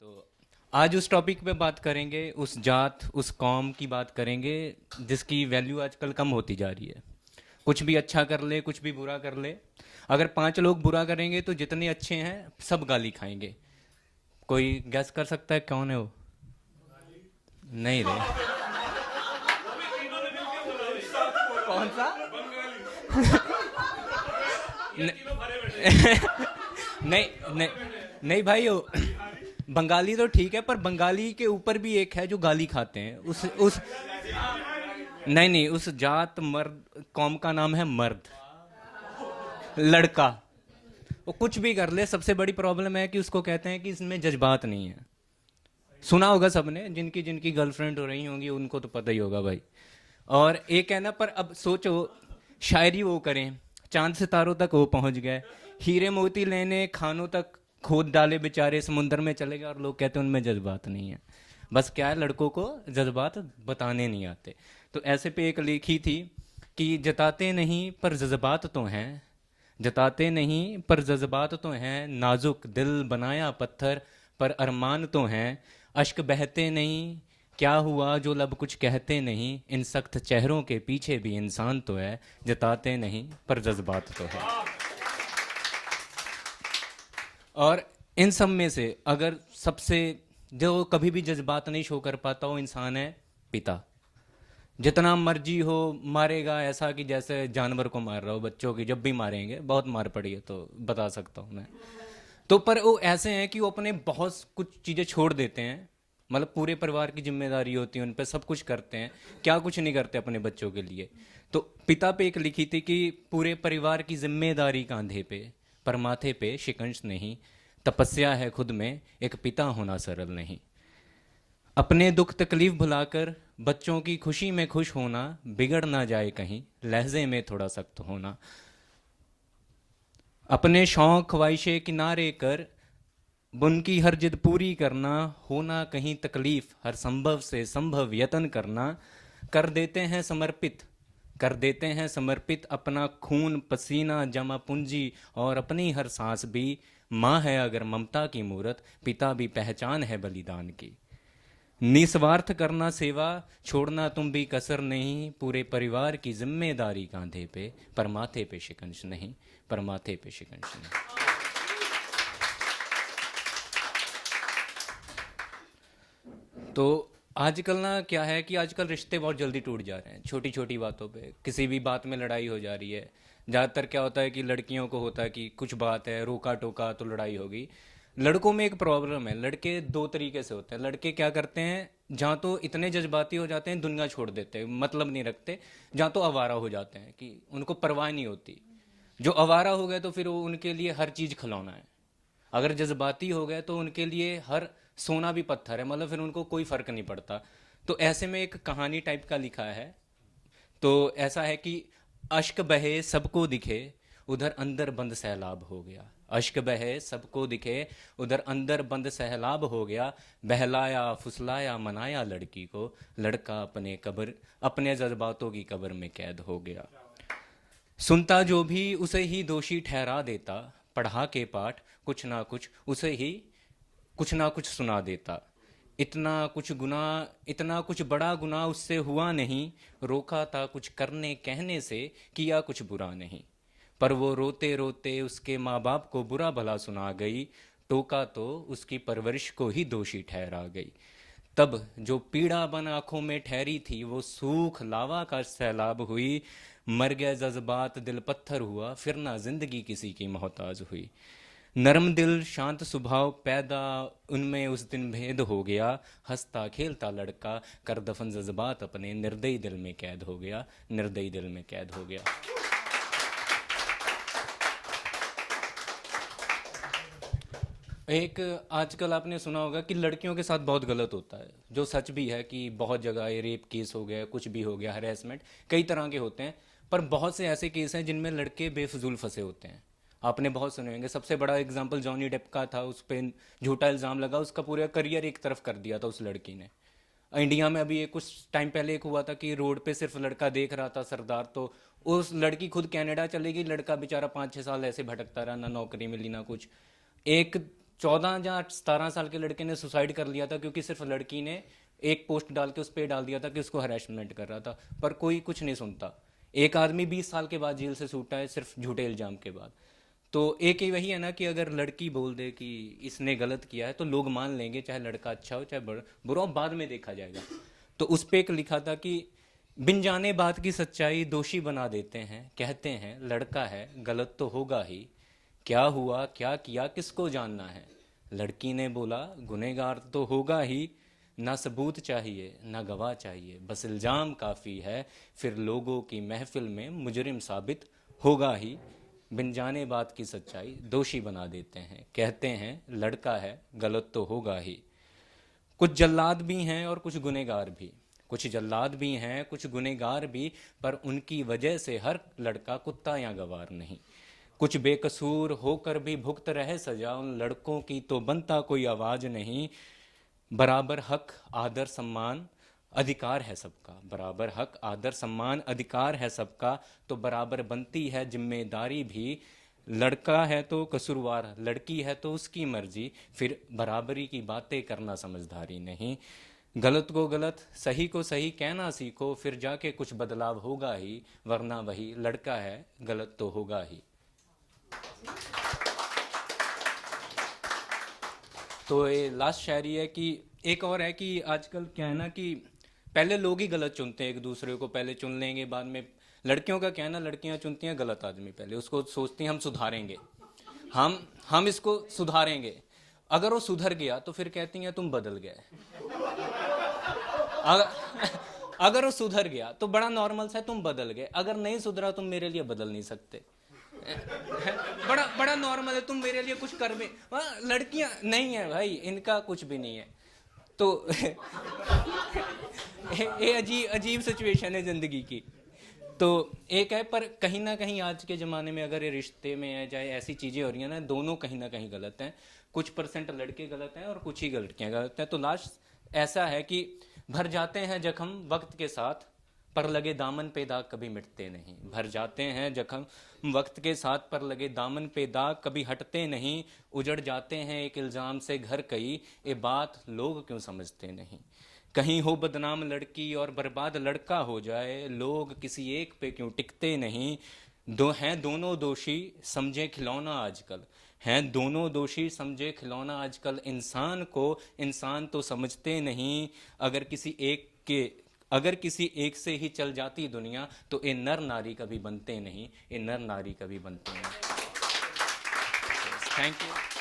तो आज उस टॉपिक पे बात करेंगे, उस जात उस कौम की बात करेंगे जिसकी वैल्यू आजकल कम होती जा रही है। कुछ भी अच्छा कर ले, कुछ भी बुरा कर ले, अगर 5 लोग बुरा करेंगे तो जितने अच्छे हैं सब गाली खाएंगे। कोई गैस कर सकता है कौन है वो? नहीं रे। कौन सा? नहीं नहीं नहीं भाई, वो बंगाली तो ठीक है, पर बंगाली के ऊपर भी एक है जो गाली खाते हैं। उस नहीं नहीं, उस जात मर्द कौम का नाम है मर्द, लड़का। वो कुछ भी कर ले, सबसे बड़ी प्रॉब्लम है कि उसको कहते हैं कि इसमें जज्बात नहीं है। सुना होगा सबने, जिनकी जिनकी गर्लफ्रेंड हो रही होंगी उनको तो पता ही होगा भाई। और एक है ना, पर अब सोचो, शायरी वो करें, चांद सितारों तक वो पहुंच गए, हीरे मोती लेने खानों तक खोद डाले बेचारे, समुंदर में चले गए, और लोग कहते हैं उनमें जज्बात नहीं है। बस क्या है, लड़कों को जज्बात बताने नहीं आते। तो ऐसे पे एक लिखी थी कि जताते नहीं पर जज्बात तो हैं, जताते नहीं पर जज्बात तो हैं, नाजुक दिल बनाया पत्थर पर अरमान तो हैं, अश्क बहते नहीं क्या हुआ जो लब कुछ कहते नहीं, इन सख्त चेहरों के पीछे भी इंसान तो है, जताते नहीं पर जज्बात तो है। और इन सब में से अगर सबसे जो कभी भी जज्बात नहीं शो कर पाता, वो इंसान है पिता। जितना मर्जी हो मारेगा, ऐसा कि जैसे जानवर को मार रहा हो। बच्चों की जब भी मारेंगे, बहुत मार पड़ी है तो बता सकता हूँ मैं। तो पर वो ऐसे हैं कि वो अपने बहुत कुछ चीज़ें छोड़ देते हैं, मतलब पूरे परिवार की जिम्मेदारी होती है उन पे, सब कुछ करते हैं, क्या कुछ नहीं करते अपने बच्चों के लिए। तो पिता पे एक लिखी थी कि पूरे परिवार की जिम्मेदारी कांधे पे, पर माथे पे शिकंज नहीं, तपस्या है खुद में, एक पिता होना सरल नहीं। अपने दुख तकलीफ भुलाकर बच्चों की खुशी में खुश होना, बिगड़ ना जाए कहीं लहजे में थोड़ा सख्त होना। अपने शौक ख्वाहिशें किनारे कर उनकी हर जिद पूरी करना, होना कहीं तकलीफ हर संभव से संभव यत्न करना। कर देते हैं समर्पित, कर देते हैं समर्पित अपना खून पसीना जमा पूंजी और अपनी हर सांस भी। माँ है अगर ममता की मूरत, पिता भी पहचान है बलिदान की। निस्वार्थ करना सेवा, छोड़ना तुम भी कसर नहीं, पूरे परिवार की जिम्मेदारी कांधे पे, पर माथे पे शिकंज नहीं, पर माथे पे शिकंज नहीं। तो आजकल ना क्या है कि आजकल रिश्ते बहुत जल्दी टूट जा रहे हैं, छोटी छोटी बातों पे, किसी भी बात में लड़ाई हो जा रही है। ज़्यादातर क्या होता है कि लड़कियों को होता है कि कुछ बात है, रोका टोका तो लड़ाई होगी। लड़कों में एक प्रॉब्लम है, लड़के दो तरीके से होते हैं। लड़के क्या करते हैं, जहाँ तो इतने जज्बाती हो जाते हैं दुनिया छोड़ देते हैं, मतलब नहीं रखते। जहाँ तो आवारा हो जाते हैं कि उनको परवाह नहीं होती। जो आवारा हो गए तो फिर वो उनके लिए हर चीज़ खिलौना है। अगर जज्बाती हो गए तो उनके लिए हर सोना भी पत्थर है, मतलब फिर उनको कोई फर्क नहीं पड़ता। तो ऐसे में एक कहानी टाइप का लिखा है। तो ऐसा है कि अश्क बहे सबको दिखे, उधर अंदर बंद सैलाब हो गया। अश्क बहे सबको दिखे, उधर अंदर बंद सैलाब हो गया। बहलाया फुसलाया मनाया लड़की को, लड़का अपने कब्र अपने जज्बातों की कब्र में कैद हो गया। सुनता जो भी उसे ही दोषी ठहरा देता, पढ़ा के पाठ कुछ ना कुछ उसे ही कुछ ना कुछ सुना देता। इतना कुछ गुना इतना कुछ बड़ा गुनाह उससे हुआ नहीं, रोका था कुछ करने कहने से, किया कुछ बुरा नहीं। पर वो रोते रोते उसके माँ बाप को बुरा भला सुना गई, टोका तो उसकी परवरिश को ही दोषी ठहरा गई। तब जो पीड़ा बन आंखों में ठहरी थी, वो सूख लावा का सैलाब हुई। मर गए जज्बात दिल पत्थर हुआ, फिर ना जिंदगी किसी की मोहताज हुई। नरम दिल शांत स्वभाव पैदा उनमें उस दिन भेद हो गया। हंसता खेलता लड़का कर दफन जज्बात अपने, निर्दयी दिल में कैद हो गया, निर्दयी दिल में कैद हो गया। एक आजकल आपने सुना होगा कि लड़कियों के साथ बहुत गलत होता है, जो सच भी है कि बहुत जगह ये रेप केस हो गया, कुछ भी हो गया, हरेसमेंट कई तरह के होते हैं। पर बहुत से ऐसे केस हैं जिनमें लड़के बेफजूल फंसे होते हैं। आपने बहुत सुने होंगे, सबसे बड़ा एग्जांपल जॉनी डेप का था। उस पर झूठा इल्ज़ाम लगा, उसका पूरा करियर एक तरफ कर दिया था उस लड़की ने। इंडिया में अभी एक कुछ टाइम पहले एक हुआ था कि रोड पे सिर्फ लड़का देख रहा था सरदार, तो उस लड़की खुद कनाडा चली गई, लड़का बेचारा 5-6 साल ऐसे भटकता रहा, ना नौकरी मिली ना कुछ। एक 14 या 17 साल के लड़के ने सुसाइड कर लिया था क्योंकि सिर्फ लड़की ने एक पोस्ट डाल के उस पर डाल दिया था कि उसको हरेसमेंट कर रहा था, पर कोई कुछ नहीं सुनता। एक आदमी 20 साल के बाद जेल से छूटा है सिर्फ झूठे इल्जाम के बाद। तो एक ही वही है ना कि अगर लड़की बोल दे कि इसने गलत किया है तो लोग मान लेंगे, चाहे लड़का अच्छा हो चाहे बुरा हो, बाद में देखा जाएगा। तो उस पे एक लिखा था कि बिन जाने बात की सच्चाई दोषी बना देते हैं, कहते हैं लड़का है गलत तो होगा ही, क्या हुआ क्या किया किसको जानना है। लड़की ने बोला गुनहगार तो होगा ही, ना सबूत चाहिए ना गवाह चाहिए, बस इल्जाम काफ़ी है, फिर लोगों की महफिल में मुजरिम साबित होगा ही। बिन जाने बात की सच्चाई दोषी बना देते हैं, कहते हैं लड़का है गलत तो होगा ही। कुछ जल्लाद भी हैं और कुछ गुनहगार भी, कुछ जल्लाद भी हैं कुछ गुनहगार भी, पर उनकी वजह से हर लड़का कुत्ता या गवार नहीं। कुछ बेकसूर होकर भी भुगत रहे सजा, उन लड़कों की तो बनता कोई आवाज नहीं। बराबर हक आदर सम्मान अधिकार है सबका, बराबर हक आदर सम्मान अधिकार है सबका, तो बराबर बनती है जिम्मेदारी भी। लड़का है तो कसूरवार, लड़की है तो उसकी मर्जी, फिर बराबरी की बातें करना समझदारी नहीं। गलत को गलत सही को सही कहना सीखो, फिर जाके कुछ बदलाव होगा ही, वरना वही लड़का है गलत तो होगा ही। तो ये लास्ट शायरी है कि एक और है कि आजकल क्या है ना कि पहले लोग ही गलत चुनते हैं एक दूसरे को, पहले चुन लेंगे बाद में। लड़कियों का क्या है ना, लड़कियां चुनती हैं गलत आदमी, पहले उसको सोचती हैं हम सुधारेंगे, हम इसको सुधारेंगे। अगर वो सुधर गया तो फिर कहती हैं तुम बदल गए। अगर वो सुधर गया तो बड़ा नॉर्मल सा तुम बदल गए, अगर नहीं सुधरा तुम मेरे लिए बदल नहीं सकते। बड़ा बड़ा नॉर्मल है, तुम मेरे लिए कुछ कर भी। लड़कियां नहीं है भाई, इनका कुछ भी नहीं है। तो ये अजीब सिचुएशन है जिंदगी की। तो एक है, पर कहीं ना कहीं आज के ज़माने में अगर ये रिश्ते में है चाहे ऐसी चीज़ें हो रही हैं ना, दोनों कहीं ना कहीं गलत हैं। कुछ परसेंट लड़के गलत हैं और कुछ ही लड़कियां गलत हैं। तो लास्ट ऐसा है कि भर जाते हैं जख्म वक्त के साथ, पर लगे दामन पे दाग कभी मिटते नहीं। भर जाते हैं जख्म वक्त के साथ, पर लगे दामन पे दाग कभी हटते नहीं। उजड़ जाते हैं एक इल्ज़ाम से घर कई, ये बात लोग क्यों समझते नहीं। कहीं हो बदनाम लड़की और बर्बाद लड़का हो जाए, लोग किसी एक पे क्यों टिकते नहीं। हैं दोनों दोषी समझे खिलौना आजकल, हैं दोनों दोषी समझे खिलौना आजकल। इंसान को इंसान तो समझते नहीं, अगर किसी एक से ही चल जाती दुनिया, तो ये नर नारी कभी बनते नहीं, ये नर नारी कभी बनते नहीं। Thank you.